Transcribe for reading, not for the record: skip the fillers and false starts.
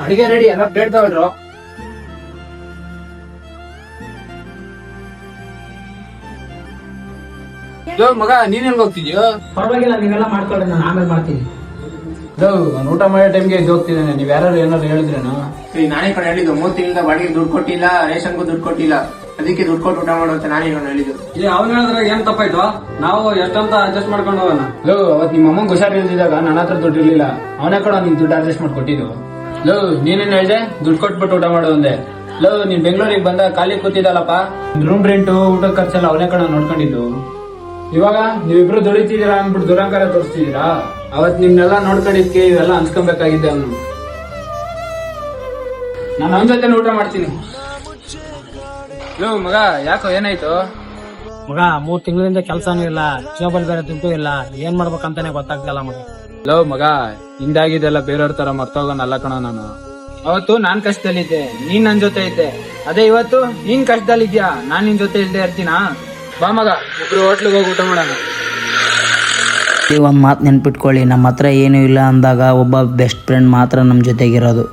ಅಡಿಗೆ ರೆಡಿ ಎಲ್ಲ ಪ್ಲೇಟ್ ತಗೊಳ್ರು. ಮಗ ನೀನ್ ಎಲ್ಗ ಹೋಗ್ತಿದ್ಯೋ? ಪರವಾಗಿಲ್ಲ, ನೀವೆಲ್ಲ ಮಾಡ್ಕೊಳ್ಳಿ, ನಾನು ಆಮೇಲೆ ಮಾಡ್ತೀನಿ. ನಾನು ಊಟ ಮಾಡೋ ಟೈಮ್ಗೆ ಎದ್ದು ಹೋಗ್ತಿದ್ದೇನೆ. ನೀವ್ ಯಾರು ಏನಾದ್ರು ಹೇಳಿದ್ರೇನು? ನಾನೇ ಕಡೆ ಹೇಳಿದ್ದು 3 ತಿಂಗಳಿಂದ ಬಾಡಿಗೆ ದುಡ್ಡು ಕೊಟ್ಟಿಲ್ಲ, ರೇಷನ್ಗೂ ದುಡ್ಡು ಕೊಟ್ಟಿಲ್ಲ, ಅದಕ್ಕೆ ದುಡ್ಡು ಕೊಟ್ಟು ಊಟ ಮಾಡು ಅಂತ ನಾನೇ ಹೇಳಿದ್ದು. ಅವ್ನು ಹೇಳಿದ್ರೆ ಏನ್ ತಪ್ಪಾಯ್ತು? ನಾವು ಎಷ್ಟಂತ ಅಡ್ಜಸ್ಟ್ ಮಾಡ್ಕೊಂಡು ಹೋಗೋಣ. ಅವತ್ ನಿಮ್ಮ ಅಮ್ಮಂಗ್ ಹುಷಾರ್ ಇಲ್ದಿದ್ದಾಗ ನನ್ನ ಹತ್ರ ದುಡ್ಡು ಇರ್ಲಿಲ್ಲ, ಅವನೇ ಕೂಡ ನೀನ್ ದುಡ್ಡು ಅಡ್ಜಸ್ಟ್ ಮಾಡ್ಕೊಟ್ಟಿದ್ದು. ನೀನೇನ್ ಹೇಳ್ದೆ? ದುಡ್ಡು ಕೊಟ್ಬಿಟ್ಟು ಊಟ ಮಾಡೋ ಒಂದೇ. ನೀನ್ ಬೆಂಗಳೂರಿಗೆ ಬಂದ ಖಾಲಿ ಕೂತಿದ್ದಲ್ಲಪ್ಪ, ರೂಮ್ ರೆಂಟು ಊಟ ಖರ್ಚೆಲ್ಲ ಅವನೇ ಕಡೆ ನೋಡ್ಕೊಂಡಿದ್ದು. ಇವಾಗ ನೀವಿಬ್ರು ದುಡಿತಿದ್ದೀರಾ ಅಂದ್ಬಿಟ್ಟು ದುರಂಕಾರ ತೋರಿಸ್ತಿದ್ದೀರಾ? ಅವತ್ ನಿಮ್ನೆಲ್ಲ ನೋಡ್ಕೊಂಡಿದ್ಕೆ ಇವೆಲ್ಲ ಅನ್ಸ್ಕೊಬೇಕಾಗಿದ್ದೆ ಅವನು. ನಾನು ಅವನ ಜೊತೆ ಊಟ ಮಾಡ್ತೀನಿ. ಮಗ ಯಾಕೋ ಏನಾಯ್ತು? ಮಗ 3 ತಿಂಗಳಿಂದ ಕೆಲ್ಸಾನು ಇಲ್ಲ, ಜೋಬಲ್ ಬೇರೆ ದುಡ್ಡು ಇಲ್ಲ, ಏನ್ ಮಾಡ್ಬೇಕಂತಾನೆ ಗೊತ್ತಾಗ್ತಿಲ್ಲ ಮಗ. ಮಗ ಹಿಂದಾಗಿದ್ದೆಲ್ಲ ಬೇರೆಯವ್ರ ತರ ಮರ್ತೋಗೋನಲ್ಲ ಕಣ ನಾನು. ಅವತ್ತು ನಾನ್ ಕಷ್ಟದಲ್ಲಿದ್ದೆ, ನೀನ್ ನನ್ ಜೊತೆ ಇದ್ದೆ. ಅದೇ ಇವತ್ತು ನೀನ್ ಕಷ್ಟದಲ್ಲಿದ್ಯಾ, ನಾನ್ ನಿನ್ ಜೊತೆ ಇಲ್ದೇ ಇರ್ತೀನಾ? ಬಾ ಮಗ, ಇಬ್ರು ಹೋಟ್ಲಿಗೆ ಹೋಗಿ ಊಟ ಮಾಡೋಣ. ಒಂದು ಮಾತು ನೆನ್ಪಿಟ್ಕೊಳ್ಳಿ, ನಮ್ಮ ಹತ್ರ ಏನೂ ಇಲ್ಲ ಅಂದಾಗ ಒಬ್ಬ ಬೆಸ್ಟ್ ಫ್ರೆಂಡ್ ಮಾತ್ರ ನಮ್ಮ ಜೊತೆಗಿರೋದು.